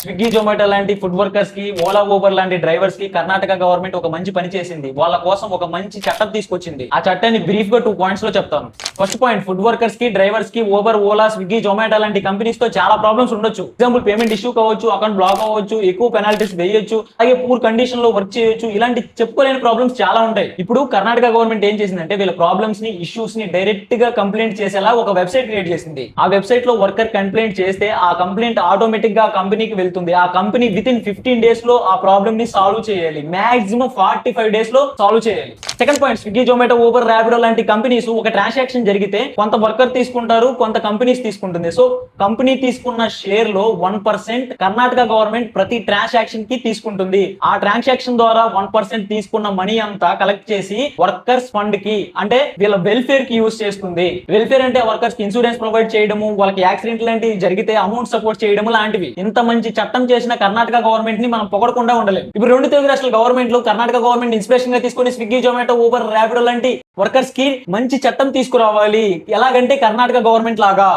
Swiggy Zomato లాంటి food workers కి, Ola Uber లాంటి డ్రైవర్స్ కి కర్ణాటక గవర్నమెంట్ ఒక మంచి పని చేసింది. వాళ్ళ కోసం ఒక మంచి చట్టం తీసుకొచ్చింది. ఆ చట్టాన్ని బ్రీఫ్ గా 2 పాయింట్స్ లో చెప్తాను. ఫస్ట్ పాయింట్, ఫుడ్ వర్కర్స్ కి, డ్రైవర్స్ కి ఊబర్, ఓలా, స్విగ్గీ, జొమాటో లాంటి కంపెనీస్ తో చాలా ప్రాబ్లమ్స్ ఉండొచ్చు. ఎగ్జాంపుల్, పేమెంట్ ఇష్యూ కావచ్చు, అకౌంట్ బ్లాక్ అవ్వచ్చు, ఎక్కువ పెనాల్టీస్ వేయొచ్చు, అలాగే పూర్ కండిషన్ లో వర్క్ చేయొచ్చు. ఇలాంటి చెప్పుకోలేని ప్రాబ్లమ్స్ చాలా ఉంటాయి. ఇప్పుడు కర్ణాటక గవర్నమెంట్ ఏం చేసిందంటే వీళ్ళ ప్రాబ్లమ్స్ ని, ఇష్యూస్ ని డైరెక్ట్ గా కంప్లైంట్ చేసేలా ఒక వెబ్సైట్ క్రియేట్ చేసింది. ఆ వెబ్సైట్ లో వర్కర్ కంప్లైంట్ చేస్తే ఆ కంప్లైంట్ ఆటోమేటిక్ గా కంపెనీకి వెళ్తుంది. ఆ కంపెనీ విత్ ఇన్ 15 డేస్ లో ఆ ప్రాబ్లమ్ ని సాల్వ్ చేయాలి. మాక్సిమం 45 డేస్ లో సాల్వ్ చేయాలి. Second point, Swiggy, Zomato, Uber, Rapido లాంటి కంపెనీస్ ఒక ట్రాన్సాక్షన్ జరిగితే కొంత వర్కర్ తీసుకుంటారు, కొంత కంపెనీస్ తీసుకుంటుంది. సో కంపెనీ తీసుకున్న షేర్ లో 1% కర్ణాటక గవర్నమెంట్ ప్రతి ట్రాన్సాక్షన్ కి తీసుకుంటుంది. ఆ ట్రాన్సాక్షన్ ద్వారా 1% తీసుకున్న మనీ అంతా కలెక్ట్ చేసి వర్కర్స్ ఫండ్ కి, అంటే వీళ్ళ వెల్ఫేర్ కి యూజ్ చేస్తుంది. వెల్ఫేర్ అంటే వర్కర్స్ కి ఇన్సూరెన్స్ ప్రొవైడ్ చేయడము, వాళ్ళకి యాక్సిడెంట్ లాంటివి జరిగితే అమౌంట్ సపోర్ట్ చేయడం లాంటివి. ఇంత మంచి చట్టం చేసిన కర్ణాటక గవర్నమెంట్ ని మనం పొగడకుండా ఉండలేం. ఇప్పుడు 2 తెలుగు రాష్ట్రాల గవర్నమెంట్ లో కర్ణాటక గవర్నమెంట్ ఇన్స్పిరేషన్ గా తీసుకుని స్విగ్గీ, జొమాటో, ఊబర్, ర్యాపిడో లాంటి వర్కర్స్ కి మంచి చట్టం తీసుకురావాలి. ఎలాగంటే కర్ణాటక గవర్నమెంట్ లాగా.